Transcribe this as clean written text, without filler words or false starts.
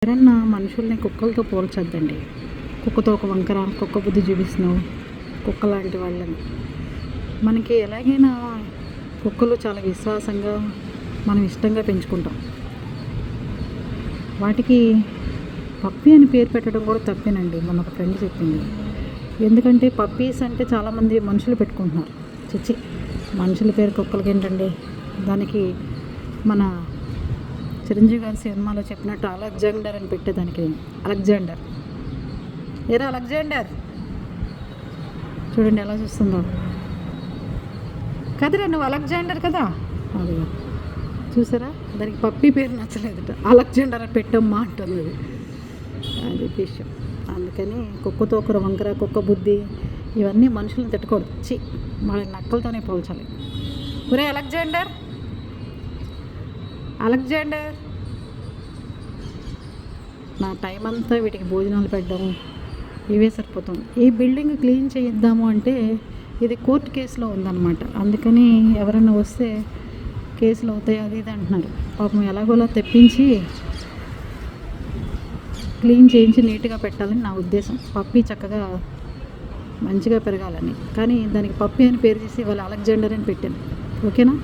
ఎవరన్నా మనుషుల్ని కుక్కలతో పోల్చొద్దండి. కుక్కతో ఒక వంకర, కుక్క బుద్ధి చూపిస్తున్నావు, కుక్క లాంటి వాళ్ళని. మనకి ఎలాగైనా కుక్కలు చాలా విశ్వాసంగా మనం ఇష్టంగా పెంచుకుంటాం. వాటికి పప్పీ అని పేరు పెట్టడం కూడా తప్పేనండి, మన ఒక ఫ్రెండ్ చెప్పింది. ఎందుకంటే పప్పీస్ అంటే చాలామంది మనుషులు పెట్టుకుంటున్నారు. చిచ్చి, మనుషుల పేరు కుక్కలకి ఏంటండి? దానికి మన చిరంజీవి గారి సినిమాలో చెప్పినట్టు అలెగ్జాండర్ అని పెట్టేదానికి. అలెగ్జాండర్, ఏరా అలెగ్జాండర్, చూడండి ఎలా చూస్తుందో. కదరా నువ్వు అలెగ్జాండర్ కదా, అది చూసారా? దానికి పప్పీ పేరు నచ్చలేదుట, అలెగ్జాండర్ అని పెట్టమ్మా అంటుంది. అది విషయం. అందుకని కుక్కతో ఒకరు వంకర, కుక్క బుద్ధి, ఇవన్నీ మనుషులను తిట్టకూడదు. వాళ్ళని నక్కలతోనే పోల్చాలి. ఒరే అలెగ్జాండర్, అలెగ్జాండర్. నా టైం అంతా వీటికి భోజనాలు పెట్టడం ఇవే సరిపోతుంది. ఈ బిల్డింగ్ క్లీన్ చేయిద్దాము అంటే ఇది కోర్టు కేసులో ఉందన్నమాట. అందుకని ఎవరైనా వస్తే కేసులు అవుతాయి అది ఇది అంటున్నారు. పాపం ఎలాగోలా తెప్పించి క్లీన్ చేయించి నీట్గా పెట్టాలని నా ఉద్దేశం. పప్పీ చక్కగా మంచిగా పెరగాలని. కానీ దానికి పప్పీ అని పేరు చేసి వాళ్ళు అలెగ్జాండర్ అని పెట్టాను. ఓకేనా?